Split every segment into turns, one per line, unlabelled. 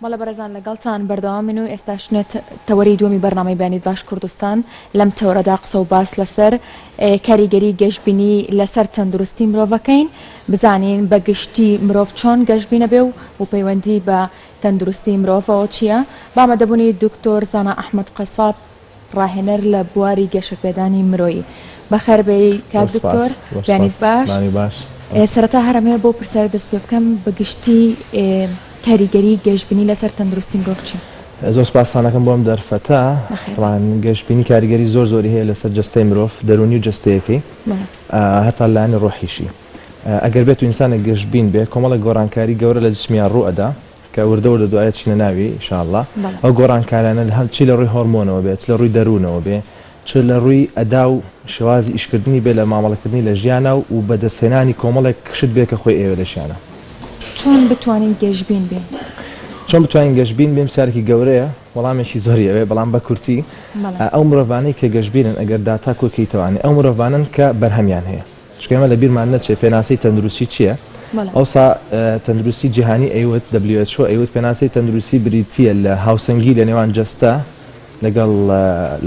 مەڵە بەرەزان لەگەڵتان بەردەوامن و ئێستاشنێت تەوەری دووەمی بەرنامەی بەیانیت باش کوردستان لەم تەوەرەدا قسە و باس لەسەر کاریگەری گەشتبینی لەسەر تەندروستی مرۆڤەکەین بزانین بە گشتی مرۆڤ چۆن گەشتبینە بێ و پەیوەندی بە تەندروستی مرۆڤەوە چییە؟ بامەدەبوونی دکتۆر زانا ئەحمەد قەساب ڕاهێنەر لە بواری گەشەپێدانی مرۆیی. بەخێربێی کات دکتۆر بەیانیت باش. سەرەتا هەرەمەیە بۆ پرسیار دەست پێ بکەم بە گشتی کاریگەری گەشتبینی لەسەر تەندروستی مرۆڤ چی؟
زۆر سپاسانەکەم بۆم دەرفەتە. گەشتبینی کاریگەری زۆری هەیە لەسەر جەستەی مرۆڤ دەرونی و جەستەیەکەی هەتا لایەنی ڕۆحیشی. ئەگەر بێت و ئینسانە گەشتبین بێ کۆمەڵە گۆڕانکاری گەورە لە جسمیان ڕوئەدا کە وردە دوایە چینە ناوی ئینشاءڵڵا. ئەو گۆڕانکارانە چی لە ڕووی هۆرمۆنەوە بێت، لە ڕووی دەروونەوە بێ، چ لە ڕووی ئەدا و شێوازی ئیشکردنی بێ لە مامەڵەکردنی لە ژیانە و بەدەستهێنانی کۆمەڵێک کشت بێ کە خۆی ئێوە لەشیانە.
چۆن بتوانین گەشتبین بین؟
چۆن بتوانین گەشتبین بێم سیارێکی گەورەیە وەڵامێکی زۆری ئەوێ بەڵام بە کورتی ئەو مرۆڤانەی کە گەشتبینن ئەگەر داتا کۆکەیتەوانێ ئەو مرۆڤانن کە بەرهەمیان هەیە. چکەمە لە بیرمان نەچێ پێناسەی تەندروستی چییە؟ ئەوسا تەندروستی جیهانی ئەیوت WHO ئەیوت پێناسەی تەندروستی بریتیە لە هاوسەنگی لە نێوان جەستە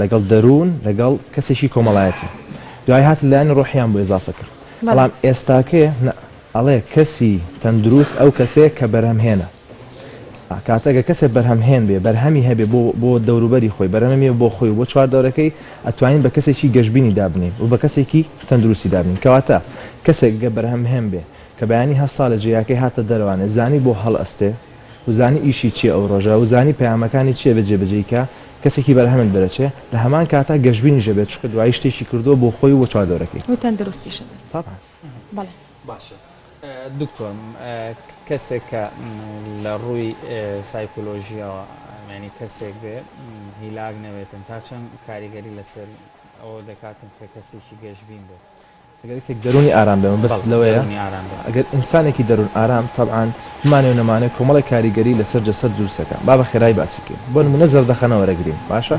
لەگەڵ دەروون لەگەڵ کەسێکی کۆمەڵایەتی. دوای هات لایەن ڕۆحیان بۆ ئێزافە کرد. بەڵام ئێستاکەیە ئەڵێ کەسی تەندروست ئەو کەسەیە کە بەرهەمهێنە. کاتەگە کەسێک بەرهەمهێن بێ بەرهەمی هەبێ بۆ دەوروبەری خۆی بەرهەمیە بۆ خۆی بۆ چواردەوەرەکەی ئەتوانین بە کەسێکی گەشتبینی دابنین و بە کەسێکی تەندروستی دابنین. کەواتە کەسێک گە بەرهەمهێن بێ کە بەیانی هەستا لە جێیاکەی هاتە دەروانێ زانی بۆ هەڵ ئەستێ و زانی ئیشی چییە ئەو ڕۆژە و زانی پەیامەکانی چییە بە جێبەجێیکە کەسێکی بەرهەمن دەرەچێ لە هەمان کاتا گەشتبینی ژەبێت چکە دوای شتێکی کردووە بۆ خۆی و بۆ چواردەوەرەکەی
و تەندروستیش بەڵێ
باشە. دکتۆر کەسێک کە لە ڕووی سایکۆلۆژیەوە ینی کەسێک بێ هیلاک نەوێتن تا چەند کاریگەری لەسەر ئەوە دەکاتن کە کەسێکی گەشتبین بێت؟
ئەگەرێک دەرونی ئارام بێ بەس لەوەیە ئەگەر ئینسانێکی دەرون ئارام تەبعاان هەمانێ و نەمانێت کۆمەڵی کاریگەری لەسەر جەسەد دروستەکە با بە خێرای باسیکەین بۆ نمونە زەردەخەنە وەرەگرین باشە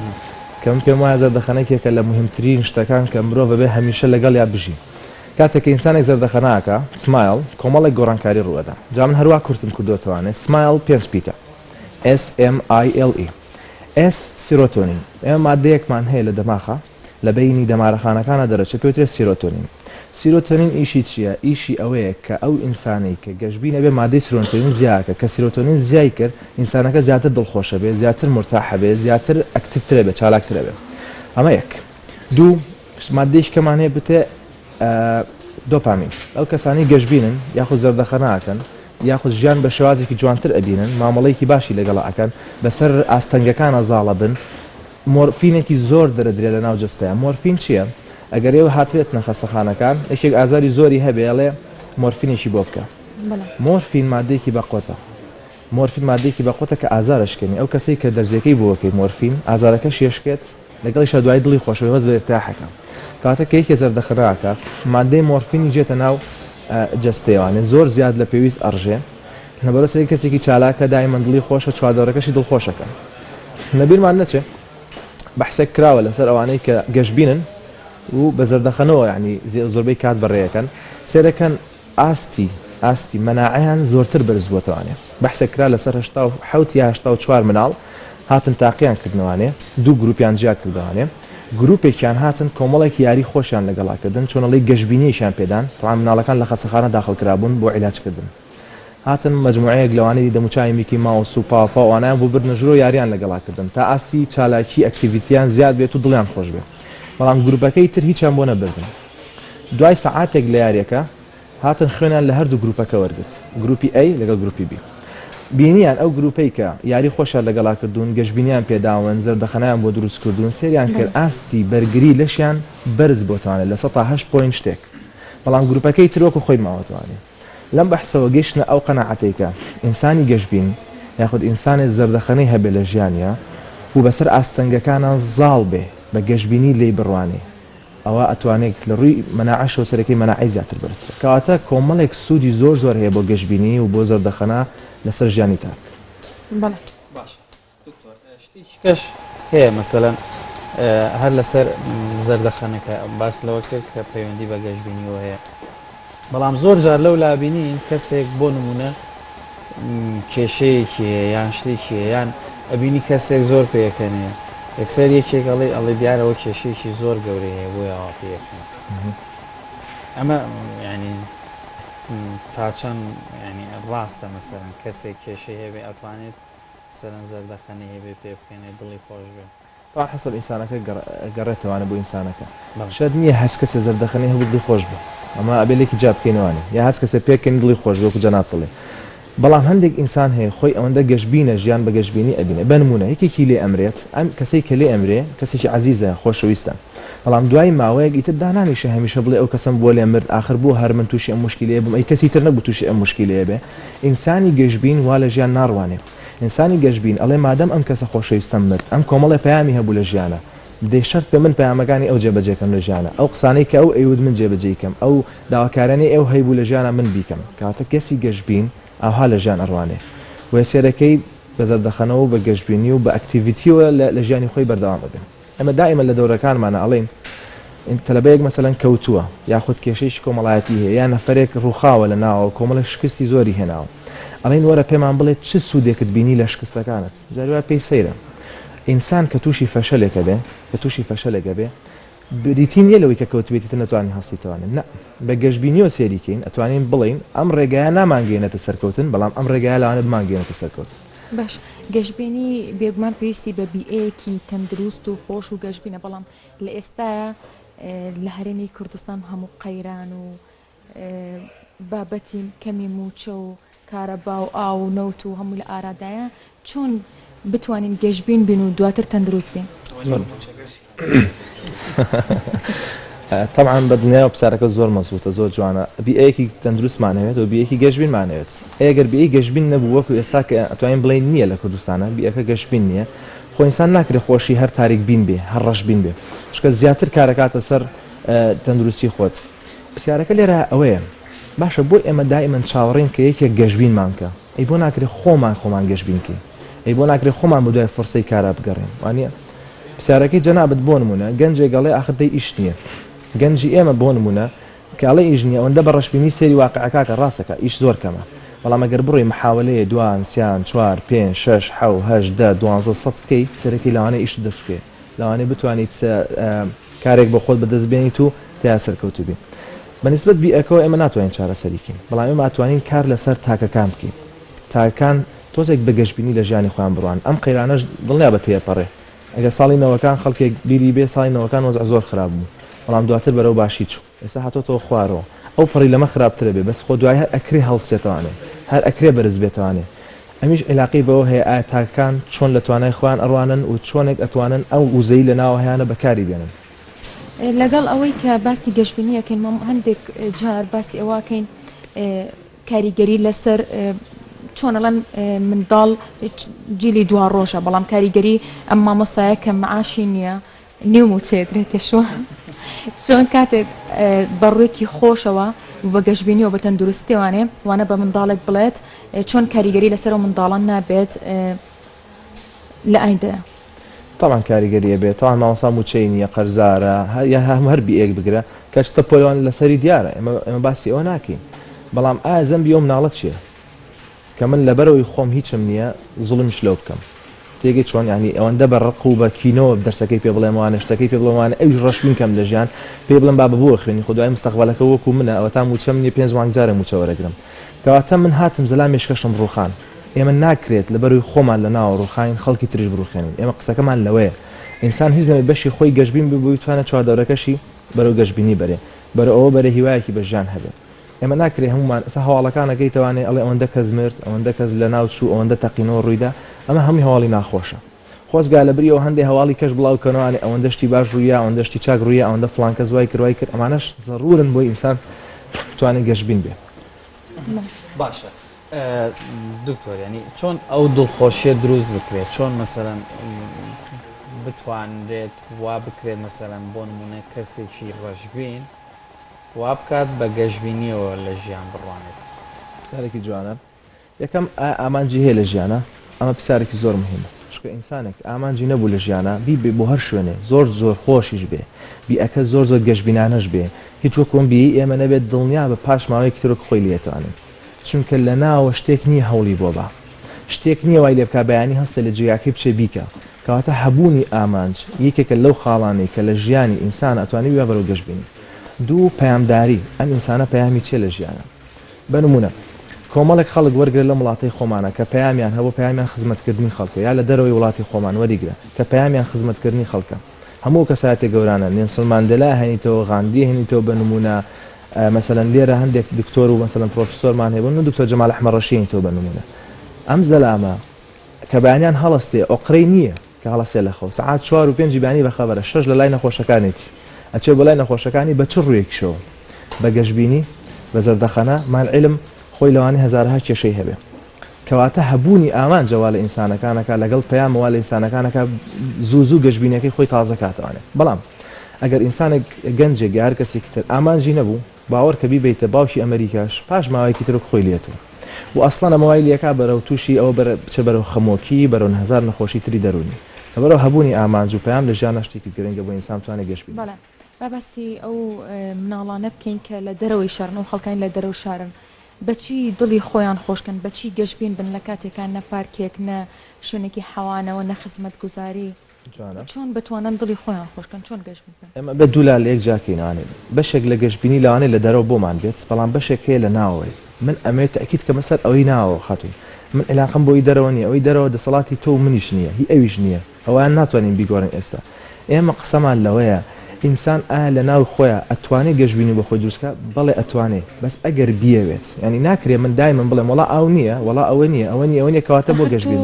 کە من پێم وایە زەردەخەنەیەکێکە لە مهمترین شتەکان کە مرۆڤ بەبێ هەمیشە لەگەڵ یا بژین. کاتێک ئینسانێک زەردەخەناکە سمایل کۆمەڵێک گۆڕانکاری ڕوەدا جا من هەروە کورتم کردوتەوانێت سمایل 5 پیتە SMILE S سیرۆتۆنین ئێمە مادەیەکمان هەیە لە دەماخە لە بینی دەمارەخانەکانە دەرەچێت پێوترێت سیرۆتۆنین. سیرۆتۆنین ئیشی چییە؟ ئیشی ئەوەیە کە ئەو ئینسانەی کە گەشتبینە بێ مادەی سیرۆتۆنین زیاکە کە سیرۆتۆنین زیای کرد ئینسانەکە زیاتر دڵخۆشە بێت زیاتر مرتاحە بێت زیاتر ئەکتیڤترە بێت چالاکترە بێت. ئەمە یەک. دوو مادەیش کەمان هەیە بتێ دۆپامین. ئەو کەسانی گەشتبینن یاخود زەردەخەناکەن یاخود ژیان بە شێوازێکی جوانتر ئەبینن مامەڵەیەکی باشی لەگەڵ ئەکەن بەسەر ئاستەنگەکانە زاڵە بن مۆرفینێکی زۆر دەرەدرێت لە ناو جەستەیە. مۆرفین چییە؟ ئەگەر ئێوە هاتوێت نەخەستەخانەکان یەکێک ئازاری زۆری هەبێڵێ مۆرفینێکی بۆ بکە. مۆرفین مادەیەکی بەقۆتە. مۆرفین مادەیەکی بەقۆتە کە ئازارشکەنی ئەو کەسەی کە دەرزەکەی بۆکەی مۆرفین ئازارەکە شێشکێت لەگەڵیش دوای دڵی خۆشەوی وەز بە ئێرتاحەکە. کاتە کە یەکێ زەردەخەناکە مادەی مۆرفینی جێتە ناو جەستەیەوانێت زۆر زیاد لە پێویست ئەڕژێ لەبەرەوەی کەسێکی چالاکە دایمەن دڵی خۆشە چواردەوەرەکەشی دڵخۆشەکە. لەبیرمان نەچێ بەحسێک کراوە لەسەر ئەوانەی کە گەشتبینن و بە زەردەخەنەوە یعنی زۆربەی کات بەڕێیەکەن سێرەکەن ئاستی مەناعەیان زۆرتر بەرز بۆتەوانێ بەحسێک کرا لەسەر 1970 یا 84 مناڵ هاتن تاقییان کردنەوانێ دوو گروپیان جیاد کردوانێ گروپێکیان هاتن کۆمەڵێکی یاری خۆشیان لەگەڵاکردن چۆنەڵی گەشتبینیشیان پێدان تەواو مناڵەکان لە خەستەخانە داخڵکرابوون بۆ عیلاجکردن. هاتن مەجموعەیەک لەوانەی دەموچای میکی ماوس و پاوانیان بۆ بردنەژۆ یاریان لەگەڵاکردن تا ئاستی چالاکی ئەکتیڤیتیان زیاد بێت و دڵیان خۆش بێت. بەڵام گروپەکەی تر هیچیان بۆ نەبردن. دوای سەعاتێک لە یاریەکە هاتن خوێنیان لە هەردوو گروپەکە وەرگرت گروپی A لەگەڵ گروپی B. بینیان ئەو گروپەی کە یاری خۆشیان لەگەڵاکردوون گەشتبینیان پێداون زەردەخەنەیان بۆ دروستکردوون سێریان کرد ئاستی بەرگری لەشیان بەرز بۆتوانێت لە 108 پوینت شتێک. بەڵام گروپەکەی ترۆکو خۆی ماوەتوانێت. لەم بەحسەوە گەیشتنە ئەو قەناعەتێکە ئینسانی گەشتبین یاخود ئینسانی زەردەخەنەی هەبێ لە ژیانیا و بەسەر ئاستەنگەکانە زاڵ بێ بە گەشتبینی لێی بڕوانێ ئەوە ئەتوانێت لە ڕووی مەناعەشەوە سەرەکەی مەناعی زیاتر بەرزێت. کەواتە کۆمەڵێک سوودی زۆر هەیە بۆ گەشتبینی و بۆ زەردەخەنە لەسەر ژیانی تا.
باشە دکتۆر شتێکش هەیە مەسەلەن هەر لەسەر زەردەخەنەکە باس لەوە کرد کە پەیوەندی بە گەشتبینیەوە هەیە بەڵام زۆر جار لەو لابینین کەسێک بۆ نمونە کێشەیەکی یان شتێکی یان ئەبینی کەسێک زۆر پێەکەنێ یەکسەر یەکێک ئەڵێ دیارەوە کێشەیەکی زۆر گەورەیە بۆیەوە پێەکەن ئەمە ینی تا چەند ینی ڕاستە مەسەرەن کەسێک کێشەی هەبێ ئەتوانێت سەرەن زەردەخەنی هەبێ پێ بکەنێ دڵی خۆش بێ
تا حسب ئینسانەکە گەڕێتەوانە بۆ ئینسانەکە شاید نییە هەچ کەسێ زەردەخەنی هەبوو دڵی خۆش بێ ئەمە ئەبێلێکی جا بکەینەوانێ یا هەچ کەسێ پێکەین دڵی خۆش بێ و جەنات دڵێ بەڵام هەندێک ئینسان هەیە خۆی ئەوەندە گەشتبینە ژیان بە گەشتبینی ئەبینێ بنمونە یەکێکی لێ ئەمرێت ئەم کەسەی کە لێ ئەمرێ کەسێکی عەزیزە خۆشەویستە بەڵام دوای ماوەیەک ئیتر دانانیشە هەمیشە بڵێ ئەو کەسم بۆ لێ مرد آخر بۆ هەر من تووشی ئەم مشکلەیە بم ئەی کەسی تر نەبوو تووشی ئەم مشکلەیە بێ ئینسانی گەشتبین وا لە ژیان ناڕوانێ ئینسانی گەشتبین ئەڵێ مادەم ئەم کەسە خۆشەویستم مرد ئەم کۆمەڵی پەیامی هەبوو لە ژیانە دەی شەرت پێ من پەیامەکانی ئەو جێبەجێکەم لە ژیانە ئەو قسانەی کە ئەو ئەیود من جێبەجێیکەم ئەو داواکارانەی ئەو هەیبوو لە ژیانە من بیکەم کاتە کەسی گەشتبین ئاها لە ژیان ئەڕوانێ وە سێرەکەی بە زەردەخەنەوە و بە گەشتبینی و بە ئەکتیڤیتیەوە لە ژیانی خۆی بەردەوام ببێن ئەمە دائیمە لە دەورەکانمانە ئەڵێن تەلەبەیەک مەسەلەن کەوتووە یاخود کێشەیەکی کۆمەڵایەتی هەیە یان نەفەرێک ڕووخاوە لە ناوە کۆمەڵە شکستی زۆری هێناوە ئەڵێن وەرە پێمان بڵێت چ سوودێکت بینی لە شکستەکانت جاروای پێی سەیرە ئینسان کە تووشی فەشەلێکە بێ کە تووشی فەشەلێکە بێ بریتی نیە لەوەی کە کەوتبێتی تر نەتوانین هەستیتوانن نە بە گەشتبینیەوە سێریکەین ئەتوانین بڵین ئەم ڕێگایە نامانگەێنێتە سەرکەوتن بەڵام ئەم ڕێگایە لەوانە بمانگەێنێتە سەرکەوت
باش گەشتبینی بێگومان پێویستی بە بیئەیەکی تەندروست و خۆش و گەشتبینە بەڵام لە ئێستاە لە هەرێمی کوردستان هەموو قەیران و بابەتی کەمی موچە و کارەبا و ئاو و نەوت و هەموو لە ئارادایە چۆن بتوانین گەشتبین بین و دواتر تەندروست بین
طبعا بە دنیاوە پرسیارەکە زۆر مەزبوطە زۆر جوانە بیئەیەکی تەندروستمانەوێت و بیئەیەکی گەشتبینمانەوێت ئەگەر بیئەی گەشتبین نەبوو وەکو ئێستا کە ئەتوانین بڵێن نییە لە کوردستانە بیئەکە گەشتبین نییە خۆ ئینسان ناکرێت خۆشی هەر تاریک بین بێ هەر ڕەش بین بێ چکە زیاتر کارەکاتە سەر تەندروستی خۆت پرسیارەکە لێرە ئەوەیە باشە بۆ ئێمە دائیمەن چاوەڕێین کە یەکێک گەشتبینمان کە ئەی بۆ ناکرێت خۆمان گەشتبینکەین ئەی بۆ ناکرێت خۆمان بە دوای فورسەی کارە بگەڕێن وانە پرسیارەکەی جەنابەت بۆ نمونە گەنجێک گەڵێ ئاخر دەی ئیش نییە گەنجی ئێمە بۆ نمونە کاڵی ئیش نییە ئەوەندە بە ڕەشبینی سێری واقعەکە ڕاستەکە ئیش زۆر کەمە بەڵام ئەگەر بڕۆی محاولەیە دوان سیان چوار پێنج شەش حەو هەشت دە دوانزە سەد بکەی سەرەکی لەوانەیە ئیش دەست بکەی لەوانەیە بتوانیت کارێک بۆ خۆت بەدەستبێنیت و تا سەرکەوتو بی بەنسبەت بیئەکەوە ئێمە ناتوانین چارەسەریکەین بەڵام ئێمە ئەتوانین کار لەسەر تاکەکان بکەین تاکەکان تۆزێک بە گەشتبینی لە ژیانی خۆیان بڕوان ئەم قەیرانەش دڵنیا بە تێپەڕێ ئەگەر ساڵی نەوەکان خەڵکێک بیری بێ ساڵی نەوەکان وەزع زۆر خراپ بوو بەڵام دواتر بەرەو باشی چوو ئێستا هاتۆتەوە خوارەوە ئەو پەڕی لەمە خراپترە بێ بەس خۆ دوای هەر ئەکرێ هەڵسێتوانێ هەر ئەکرێ بەرز بێتوانێ ئەمیش علاقی بەوە هەیە ئایا تاکەکان چۆن لە توانای خۆیان ئەڕوانن و چۆنێک ئەتوانن ئەو وزەی لە ناوە هەیەە بەکاری بێنن
لەگەڵ ئەوەی کە باسی گەشتبینیەکەین هەندێک جار باسی ئەوەکەین کاریگەری لەسەر چۆنەڵەن منداڵ جیلی دوا ڕۆژە بەڵام کاریگەری ئەم مامۆستایە کە معاشی نییە نیو و چێدرێتە شۆن کاتێک بەڕوویەکی خۆشەوە بە گەشتبینیەوە بە تەندروستیوانێ وانە بە منداڵێک بڵێت چۆن کاریگەری لەسەر و منداڵان نابێت لە ئایندەیە
طبعا کاریگەریە بێت تاوان مامۆستا موچەی نییە قەرزارە یا هەر بیئێک بگرە کە شتە پۆلیۆن لەسەری دیارە ئێمە باسی ئەوە ناکەین بەڵام ئایا زەمبی ئەو مناڵەت چییە کە من لەبەرەوەی خۆم هیچم نییە زوڵمش لەو بکەم تێگەی چۆن ینی ئەوەندە بە ڕق و بە کینەوە دەرسەکەی پێ بڵێمەوانە شتەکەی پێ بڵێمانە ئەوش ڕەشبین کەم لە ژیان پێ بڵم با بۆ خوێنی خدای مستەقبەلەکە وەکو منە ئەوە تا موچەم نیە 5 جارە موچە وەرەگرم کەواتە من هاتم زەلا مێشکەشم ڕووخان ئێمە ناکرێت لەبەروی خۆمان لە ناوە ڕووخاین خەڵکی تریش بڕوخێنین ئێمە قسەکەمان لەوەیە ئینسان هیچ نەوێت بەشی خۆی گەشتبین ببووی توانە چواردەورەکەشی بەرەو گەشتبینی بەرێ بەرە ئەوە بەرە هیوایەکی بەژیان هەبێت ئێمە ناکرێت هەمومان ئەسا هەواڵەکانەکەی توانێت ئەڵێ ئەوەندە کەس مرد ئەوەندە کەس لە ناو چوو ئەوەندە تەقینەوە ڕوویدا ئەمە هەمووی هەواڵی ناخۆشە خۆزگا لەبریەوە هەندێک هەواڵی کەش بڵاوکەنەوەی ئەوەندە شتی باش ڕوویە ئەوەندە شتی چاک ڕوویە ئەوەندە فڵان کەس وای کردوای کرد ئەمانەش زەڕورن بۆی ئینسان توانێت گەشتبین بێ
باشە دکتۆر ینی چۆن ئەو دڵخۆشیە دروست بکرێت چۆن مەسەرەن بتوانرێت وا بکرێت مەسەرەن بۆ نمونە کەسێکی ڕەشبین وا بکات بە گەشتبینیەوە لە ژیان بڕوانێت
پرسیارێکی جوانە یەکەم ئامانجی هەیە لە ژیانە ئەمە پرسیارێکی زۆر مهمە چونکە ئینسانێک ئامانجی نەبوو لە ژیانە بیبێ بۆ هەر شوێنێ زۆر خۆشیش بێ بیئەکە زۆر گەشتبینانەش بێ هیچ وەکۆم بی ئێمە نەبێت دڵنیا بە پاش ماوەیەکی ترۆک خۆی لێتوانێت چونکە لە ناوە شتێک نییە هەوڵی بۆ بە شتێک نییە وای لێ بکە بەیانی هەستە لە جێیاکەی بچێ بیکە کەواتە هەبوونی ئامانج یەکێکە لەو خاڵانەی کە لە ژیانی ئینسان ئەتوانی وێ بەرەو گەشتبینی دوو پەیامداری ئەم ئینسانە پەیامی چێ لە ژیانە بنمونە کۆمەڵێک خەڵک وەرگرە لە وڵاتی خۆمانە کە پەیامیان هەبوو پەیامیان خزمەتکردنی خەڵکە یا لە دەرەوەی وڵاتی خۆمان وەریگرە کە پەیامیان خزمەتکردنی خەڵکە هەموو کەسایەتی گەورانە نێلسن ماندێلا هێنیتەوە غاندی هێنیتەوە بە نمونە مثلا لێرە هەندێک دکتۆر و مثلا پرۆفسۆرمان هەیە بن و دکتۆر جەمال ئەحمەد ڕەشیدیتەوە بە نمونە ئەم زەلامە کە بەیانیان هەڵەستێ ئۆقرەی نییە کە هەڵەستێ لە خەو سەعات 4 و 5 بەیانی بەخەبەرە 6 لە لای نەخۆشەکانێتی ئەچێ بە لای نەخۆشەکانی بە چ ڕوویەکشەوە بە گەشتبینی بە زەردەخەنە مالعلم خۆی لەوانی هەزارها کێشەی هەبێ کەواتە هەبوونی ئامانجەوا لە ئینسانەکانەکە لەگەڵ پەیامەوە لە ئینسانەکانەکە زوو گەشتبینەکەی خۆی تازە کاتەوانێت بەڵام ئەگەر ئینسانێک گەنجێک یار کەسێکی تر ئامانجی نەبوو باوەڕ کە بیبیتە باوکی ئەمریکاش پاش ماوەیەکی تر خۆی لێتەوە و ئەسڵەن ئەمەوای لێکا بەرەو تووشی ئەوە بچە بەرەو خەمۆکی بەرەو هەزار نەخۆشی تری دەرونی کە بەرەو هەبوونی ئامانج و پەیام لە ژیانە شتێکی گرنگە بۆ ئینسان توانێت گەشت بێت.
بەڵێ بابەسی ئەو مناڵانە بکەین کە لە دەرەوەی شارن و خەڵکان لە دەرەوە شارن بەچی دڵی خۆیان خۆشکن بەچی گەشتبین بن لە کاتێکان نە پارکێک نە شوێنێکی حەوانەوە نە خزمەت گوزاری چۆن بتوانن دڵی خۆیان خۆشکن چۆن گەشت بکەن
ئەمە بە دوولا لە یەک جاکەینانێت بەشێک لە گەشتبینی لەوانەیە لە دەرەوە بۆمان بێت بەڵام بەشێک هەیە لە ناوەوەی من ئەمێت تاکید کە مەسەر ئەوەی ناوە خاتووی من علاقم بۆی دەرەوە نیە ئەوەی دەرەوە دەسەڵاتی تۆ منیش نییە هی ئەویش نییە ئەویان ناتوانین بیگۆڕین ئێستا ئێمە قسەمان لەوەیە ئینسان ئایا لە ناو خۆیان ئەتوانێت گەشتبینی بە خۆی دروستکە بەڵێ ئەتوانێت بەس ئەگەر بیەوێت ینی ناکرێ من دای من بڵێم وڵا ئەو نییە وڵا ئەوە نییە ئەوە نیە ئەوە نیە کەواتە بۆ گەشتبین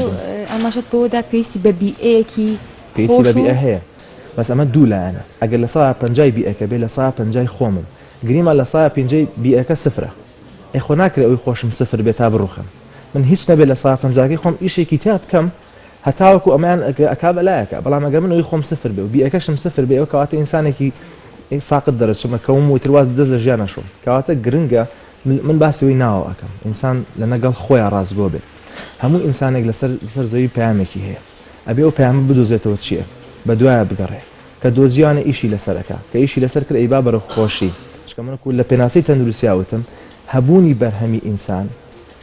ئەماشت بۆدا پێویستی بە بیئەیەکی
پێویستی بە بیئە هەیە بەس ئەمە دوو لایەنە ئەگەر لە 150 بیئەکە بێ لە 150 خۆمم گریمە لە 150 بیئەکە سفرە ئەی خۆ ناکرێت ئەوی خۆشم سفر بێت تا بڕوخم من هیچ نەبێت لە 150 خۆم ئیشێکی تا بکەم هەتاوەکو ئەمان ئەکا بەلایەکە بەڵام ئەگەر من ئەوی خۆم سفر بێ و بیئەکەشم سفر بێ ئەو کەواتە ئینسانێکی ساقت دەرەچمە کەوم و ترواز دەست لە ژیانە شۆم کەواتە گرنگە من باسیەوەی ناوە ئەەکەم ئینسان لە نەگەڵ خۆیان ڕازگۆ بێت هەموو ئینسانێک لەسەر زەوی پەیامێکی هەیە ئەبێ ئەو پەیامە بدۆزێتەوە چییە بە دوایە بگەڕێ کە دۆزیانە ئیشی لەسەرەکە کە ئیشی لەسەر کرد ئەیبا بەرە خۆشی چکە من لە پێناسی تەندروستیاوتم هەبوونی بەرهەمی ئینسان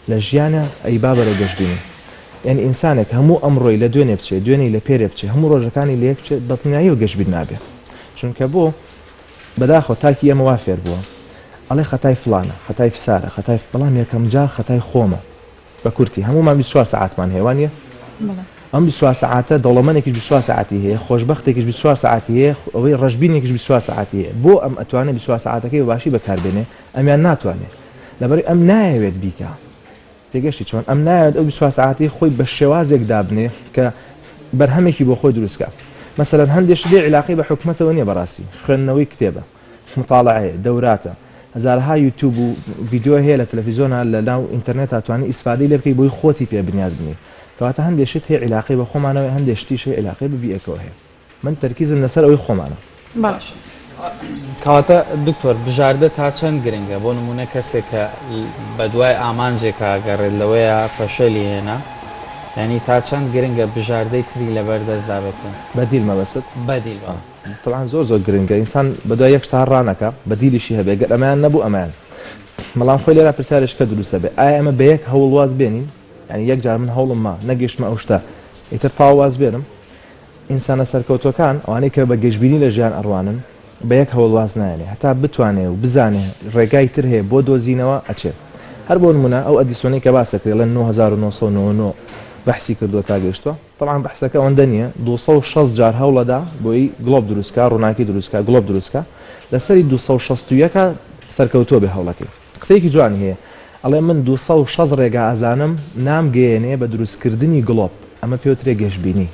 لە ژیانە ئەیبا بەرە گەشتبینی یعنی ئینسانێک هەموو ئەمڕۆی لە دوێنێ بچێ دوێنی لە پێرێ بچێ هەموو ڕۆژەکانی لە یەک بچێت بەتنایی و گەشتبین نابێت چونکە بۆ بەداخۆ تاکی ئەمە وا فێر بووە ئەڵێ خەتای فلانە خەتای فسارە خەتای بەڵام یەکەم جار خەتای خۆمە بە کورتی هەمومان 24 ساعتمان هێوانە ئەم 24 ساعتە دەوڵەمەندێکی 24 ساعتی هەیە خۆشبەختێکی 24 ساعتی هەیە ئەوەی ڕەشبینێکی 24 ساعتی هەیە بۆ ئەم ئەتوانێت 24 ساعتەکەی باشی بەکاربێنێ ئەمیان ناتوانێت لەبەر ئەم نایەوێت بیکە تێگەشتی چۆن ئەم نایەوێت ئەو 24 ساعتی خۆی بە شێوازێک دابنێ کە بەرهەمێکی بۆ خۆی دروستکە مثلا هەندێک لێ علاقی بە حکومەتەوە نییە بەڕاستی خوێندنەوەی کتێبە مطالعەیە دەوراتە هەزارها یوتیوب و ڤیدیۆ هەیە لە تەلەڤیزۆنە لە ناو ئینتەرنێت توانانی ئیسفادەی لێ بکەی بۆی خۆتی پێ بنیاد بنی کەواتە هەندێشت هەیە علاقی بە خۆمانەوە هەندێشتیش هەیە علاقی بە بیئەکەوە هەیە من تەرکیزم لەسەر ئەوەی خۆمانە
باش
کەواتە دکتۆر بژاردە تا چەند گرنگە بۆ نمونە کەسێک کە بە دوای ئامانجێکە گەڕێت لەوەیە فەشەلی هێنا ینی تا چەند گرنگە بژاردەی تری لەبەردەستدا بکەن
بەدیل مەبەست
بەدیل
طبعا زۆر گرنگە ئینسان بەدوای یەک شتان ڕانەکە بەدیلیشی هەبێ گەر ئەمایان نەبوو ئەمان بەڵام خۆی لێرە پرسیارشکە دروستە بێ ئایا ئەمە بە یەک هەوڵواز بێنین ینی یەک جار من هەوڵم ما نەگەشتمە ئەو شتە ئیتر تاواز بێنم ئینسانە سەرکەوتوەکان ئەوانەی کە بە گەشتبینی لە ژیان ئەڕوانن بە یەک هەوڵواز نایێنێ هەتا بتوانێ و بزانێ ڕێگای تر هەیە بۆ دۆزینەوە ئەچێت هەر بۆ نمونە ئەو ئەدیسۆنی کە باسەکرێت لە 1999 بەحسی کردووە تا گەشتوە طبعا بەحسەکە ئەوەندە نییە 260 جار هەوڵەدا بۆی گڵۆب دروستکە ڕووناکی دروستکە گڵۆب دروستکە لەسەری 261 سەرکەوتووە بێ هەوڵەکەی قسەیەکی جوان هەیە ئەڵێ من 260 ڕێگا ئازانم نامگەیەنێ بە دروستکردنی گڵۆب ئەمە پێوترێ گەشتبینی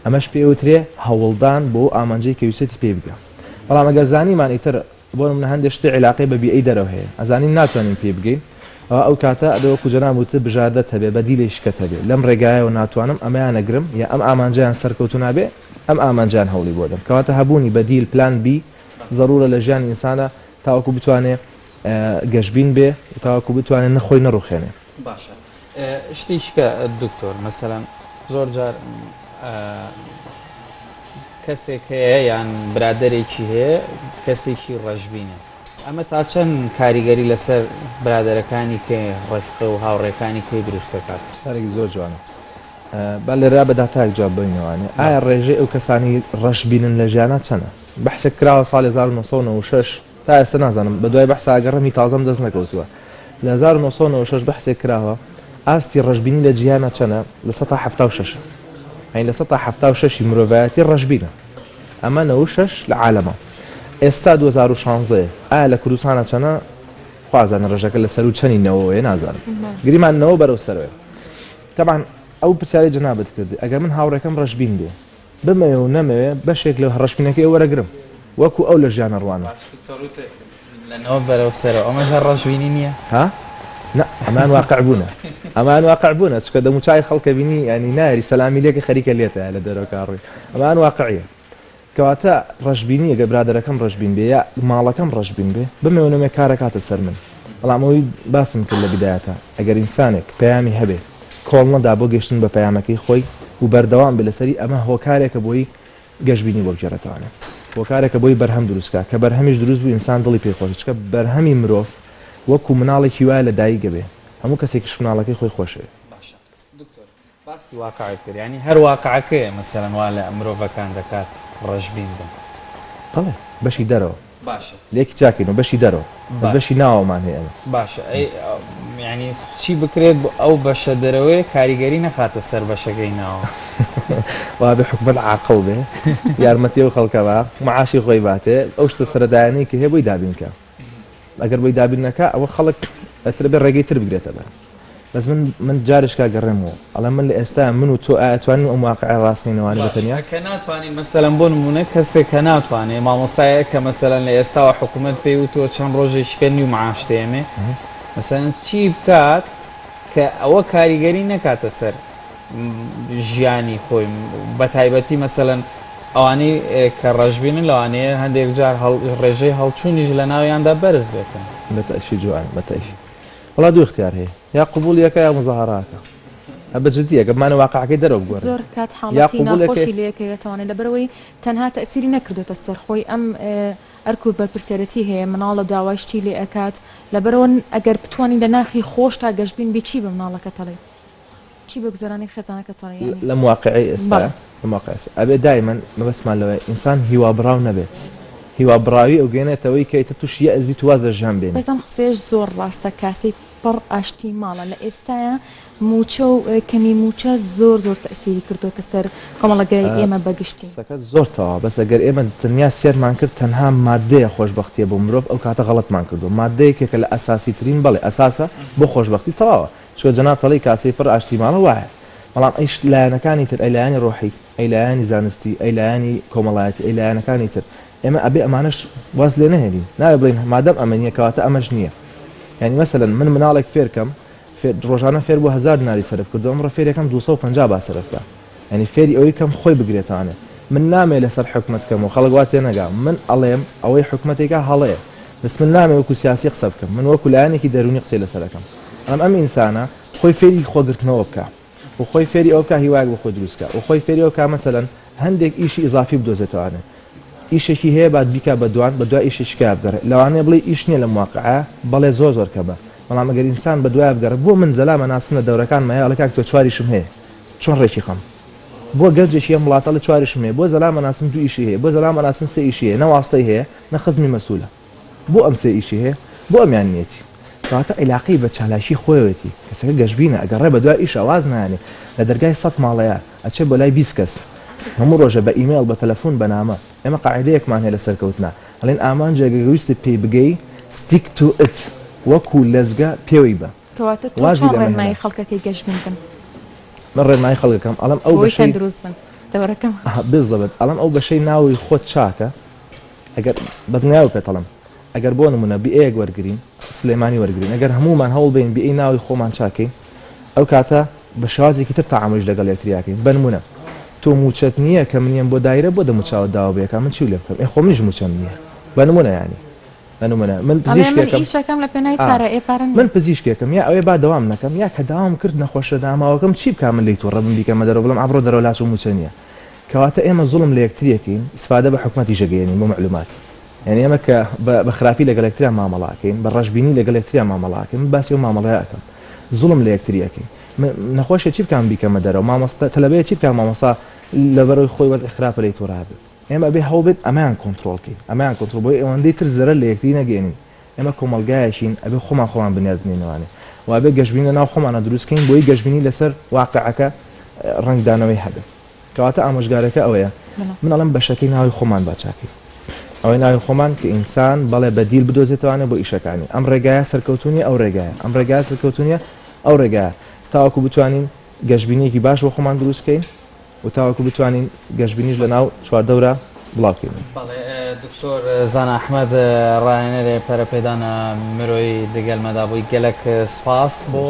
ئەمەش پێوترێ هەوڵدان بۆ ئامانجەی کەویسەتی پێ بگە بەڵام ئەگەر زانیمان ئیتر بۆ منە هەندێک شتێ علاقەی بە بیئەی دەرەوە هەیە ئەزانین ناتوانین پێ بگەین ئەو کاتە ئەدەوە کوجەنام وتە بژاردەت هەبێ بەدیلێشکەت هەبێ لەم ڕێگایەوە ناتوانم ئەمەیان نەگرم یا ئەم ئامانجیان سەرکەوتو نابێ ئەم ئامانجیان هەوڵی بۆ دەم کەواتە هەبوونی بەدیل پلان بی ضرورە لە ژیانی ئینسانە تاوەکو بتوانێت گەشتبین بێ تاوەکو بتوانێت نەخۆی نەڕوخێنێ
باشە شتێککە دکتۆر مەسەلاً زۆر جار کەسێک هەیە یان برادێکی هەیە کەسێکی ڕەشبینە ئەمە تا چەند کاریگەری لەسەر برادەرەکانی کێ ڕفقە و هاوڕێکانی کێ دروست دەکات
سارێکی زۆر جوانە با لێرا بەدا تاک جواب بینەوەوانێ ئایا ڕێژەی ئەو کەسانی ڕەش بینن لە ژیانە چەنە بەحسێک کراوە ساڵی 1996 تا ئێستا نازانم بە دوای بەحسا ئاگەڕەمی تازەم دەست نەکەوتووە لە 1996 بەحسێک کراوە ئاستی ڕەشبینی لە جیهانە چەنە لە 1976 ئەین لە 1976 مرۆڤایەتی ڕەشبینە ئەمە 96 لە عالەمە ئێستا 2016 ئایا لە کوردستانە چەنە خوازانە ڕێژەکە لە سەر و چەنی نەوەیە نازانم گریمانەوە بەرەو سەرەوە طبعا ئەو پرسیاری جەنابەت کردی ئەگەر من هاوڕێکەم ڕەشبین بێ بمەوێ و نەمەوێ بەشێک لە ڕەشبینەکەی وەرەگرم وەکو ئەو لە ژیانە ڕوانە
لەنەوە بەرەو سەرەوە ئەمە هەر ڕەشبینی نییە
ها نا ئەمان واقع بوونە ئەمان واقع بوونە چکە دەموچای خەڵکە بینی ینی ناری سەلامی لێکی خەریکە لێتە لە دەرەوە ڕووی ئەمان واقعیە کەواتە ڕەشبینی ئەگە برادەرەکەم ڕەشبین بێ یا ماڵەکەم ڕەشبین بێ بمەوێنەوە کارەکاتە سەر من بەڵام ئەوی باسم کرد لە بیدایەتە ئەگەر ئینسانێک پەیامی هەبێ کۆڵ نەدا بۆ گەشتن بە پەیامەکەی خۆی و بەردەوام بێ لەسەری ئەمە هۆکارێکە بۆی گەشتبینی بۆ بجێڕێتەوانە هۆکارێکە بۆی بەرهەم دروستکە کە بەرهەمیش دروست بوو ئینسان دڵی پێخۆش چکە بەرهەمی مرۆڤ وەکو مناڵێکی وایە لە دایک بێ هەموو کەسێکیش مناڵەکەی خۆی خۆشێ
باشە دکتۆر باسی واقعی کرد ینی هەر واقعەکەیە مەسەلەن وا لە مرۆڤەکان دەکات ڕەشبین بن
بەڵێ بەشی دەرەوە
باشە
لێکی چاکەین و بەشی دەرەوە بەشی ناوەمان هەیە
باشە ینی چی بکرێت ئەو بەشە دەرەوەی کاریگەری نەخاتە سەر بەشەکەی ناوە
وا بێ حکومت عاقڵ بێ یارمەتی و خەڵکە بە معاشی خۆی باتێ ئەو شتە سەردایانەی کە هەیە بۆی دابینکە ئەگەر بۆی دابینەکە ئەوە خەڵک ئەتر بێ ڕێگەی تر بگرێتە بەر بەس من جارشکا گەڕێمەوە ئەڵە من لە ئێستا من و تۆ ئاتوانین ئەو واقعە ڕاستینەوەوانی بەتەنیا
کە ناتوانین مەسەلەن بۆ نمونە کەسێک کە ناتوانێت مامۆستایە کە مەسەلەن لە ئێستاوە حکوومەت پێی و تۆ چەند ڕۆژێککردنی و معاش دێمێ مەسەلەن چی بکات کە ئەوە کاریگەری نەکاتە سەر ژیانی خۆی بە تایبەتی مەسەلەن ئەوانەی کە ڕەشبینن لەوانەیە هەندێک جار ڕێژەی هەڵچوونیش لە ناویاندا بەرز بێتن
بەتەشی جوان بەتەشی وڵا دوو اختیار هەیە یا قبولیەکە یا مزاهراتە بەجددیە گەمانە واقعەکەی دەرەوە بگۆڕێ
زۆر کات حاڵەتی ناخۆشی لەیەکەوێتوانێت لەبەرەوەی تەنها تەسیری نەکردوتە سەرخۆی ئەم ئەرکوب بەرپرسیارەتی هەیە مناڵە داوای شتی لێ ئەکات لەبەرەوە ئەگەر بتوانین لە ناخی خۆش تا گەشتبین بێ چی بە مناڵەکە تەڵێ چی بە گوزارانی خێزانەکە تەڵێ
لەم واقعی ئێستا لەم واقعی ئێستا ئەبێ دایمەن مەبەستمان لەوەی ئینسان هیوا بڕاو نەبێت هیوا بڕاوی ئەو گەێنێتەوەی کە تووش یەئزبی توازە ژیان بێن
بەزەم قسەیەش زۆر ڕاستە کاسەی پڕ ئاشتی ماڵە لە ئێستاە موچە و کەمی موچە زۆر تەسیری کردو کە سەر کۆمەڵەگەی ئێمە بەگشتی
سەکەت زۆر تەوا بەس ئەگەر ئێمە دنیا سێرمان کرد تەنها مادەیە خۆشبەختیە بۆ مرۆڤ ئەو کاتە غەڵەتمان کردو مادەیەکێکە لە ئەساسی ترین بەڵێ ئەساسە بۆ خۆشبەختی تەواوە چۆ جەنابتەڵی کاسەی پڕ ئاشتی ماڵە وایە بەڵام ئەیش لایەنەکانی تر ئەیلایانی ڕۆحی ئەیلایانی زانستی ئەیلایانی کۆمەڵایەتی ئەیلایەنەکانی تر ئێمە ئەبێ ئەمانش واز لێ نەهێنین ناوێ بڵین مادەم ئەمەنیە کەواتە ئەمەش نییە یعنی مەسەلەن من مناڵێک فێرکەم ڕۆژانە فێر بۆ 1000 دیناری سەرف کردو ئەمڕۆ فێرەکەم 250 با سەرفکە ینی فێری ئەوەی کەم خۆی بگرێتوانێت من نامێ لەسەر حکومەتکەم و خەڵک وا تێ نەگا من ئەڵێم ئەوەی حکومەتێکا هەڵەیە بس من نامێ وەکو سیاسی قسە بکەم من وەکو لایەنێکی دەرونی قسەی لەسەرەکەم ئەم ئینسانە خۆی فێری خۆگرتنەوە بکە و خۆی فێری ئەو کە هیوای بۆ خۆی دروستکە و خۆی فێری ئەو کە مەسەلەن هەندێک ئیشی ئیزافی بدۆزێتوانێت ئیشێکی هەیە بعد بیکە بە دوان بە دوای ئیشێکە بگەڕێت لەوانەیە بڵێ ئیش نییە لە واقعە بەڵێ زۆر کەمە بەڵام ئەگەر ئینسان بە دوای بگەڕێت بۆ من زەلامە ناسنە دەورەکان مایاڵەکان تۆ چواریشم هەیە چۆن ڕێکی خەم بۆ گەرجێکی ئەم وڵاتە لە چوارشم هەیە بۆ زەلامە ناسم دوو ئیشی هەیە بۆ زەلامە ناسم سێ ئیشی هەیە نەواستەی هەیە نەخزمی مەسوولە بۆ ئەم سێ ئیشی هەیە بۆ ئەمیان نیەتی کەواتە عیلاقی بە چالاشی خۆیەتی کەسەکە گەشتبینە ئەگەڕێ بە دوای ئیش ئاواز نانێ لە دەرگای 100 ماڵەیە ئەچێ بۆ لای 20 کەس هەموو ڕۆژە بە ئیمێل بە تەلەفۆن بەنامە ئێمە قاعدەیەکمان هەیە لە سەرکەوتنا ئەڵێن ئامان جێگەویستت پێی بگەی stick to it وەکو لەزگە پێوەی بە
کەواتە تۆ چۆن ڕێنمایی خەڵکەکەی گەشتبین بن
من ڕێنمایی خەڵکەکەم ئەڵم ئەو بەشەی
دروست بن دەوەرەکەم
بزەبێت ئەڵم ئەو بەشەی ناوی خۆت چاکە ئەگەر بەدنیاو پێتەڵم ئەگەر بۆ نمونە بیئەیەک وەرگین سلێمانی وەرگین ئەگەر هەمومان هەوڵ بین بیئی ناوی خۆمان چاکەین ئەو کاتە بە شازێکی تر تەعاملش لەگەڵ یەکتریاکەین بنمونە تۆ موچەت نییە کە منیان بۆ دایرە بۆ دەموچاوە داوا بێکە من چی لێ بکەم ئێ خۆ منیش موچەم نییە بنمونە ینی بنمونە من
پزیشکێکم لە پێناوی پارە ئێپارن
من پزیشکێکم یا ئەوێ با دەوام نەکەم یا کە داوام کرد نەخۆشە داماوەکەم چی بکەم من لی تووڕە من بیکەمە دەرەوە بڵم ئابڕۆ دەرەوە لاس و موچە نییە کەواتە ئێمە زوڵم لە یەکتریەکەین ئیسفادە بە حکومەتی ژەگەیەنین بۆ معلومات یعنی ئێمە کە بە خراپی لەگەڵ یەکتریان مامەڵاکەین بە ڕەشببینی لەگەڵ یەکتریان مامەڵاکەین باسی و مامەڵەیەکەم زوڵم لە یەکتریەکەی نەخۆشە چی بکەم بیکەمە دەرەوە مامۆستا تەلەبەیە چی بکەم مامۆستا لەبەرەوەی خۆی وەز خراپە لەی تۆرابێت ئێمە بێ هەوڵ بێت ئەمایان کۆنتترۆلکەین ئەمایان کۆنتترۆل بۆی ئەوەندەی تر زەرە لە یەکتری نەگەێنین ئێمە کۆمەلگایەشین ئەبێ خۆمان بنیازبنینەوانێ وابێ گەشتبینی ناو خۆمانە دروستکەین بۆی گەشتبینی لەسەر واقعەکە ڕنگدانەوەی هەبێت کەواتە ئامۆژگارەکە ئەوەیە من ئەڵم بەشەکەی ناوی خۆمان باچاکەین ئەوەی ناوی خۆمان کە ئینسان بەڵێ بەدیل بدۆزێتوانێت بۆ ئیشەکانی ئەم ڕێگایە سەرکەوتونی ئەو ڕێگایە ئەم ڕێگای سەرکەوتونیە ئەو ڕێگایە تاوەکو بتوانین گەشتبینیەکی باش بۆ خۆمان دروستکەین و تاوەکو بتوانین گەشتبینیش لە ناو چواردەورە بڵاوکەین.
دکتۆر زانا ئەحمەد ڕایەنەرێ پەرەپێدانە مرۆی دەگەلمەدا بووی گەلک سپاس بۆ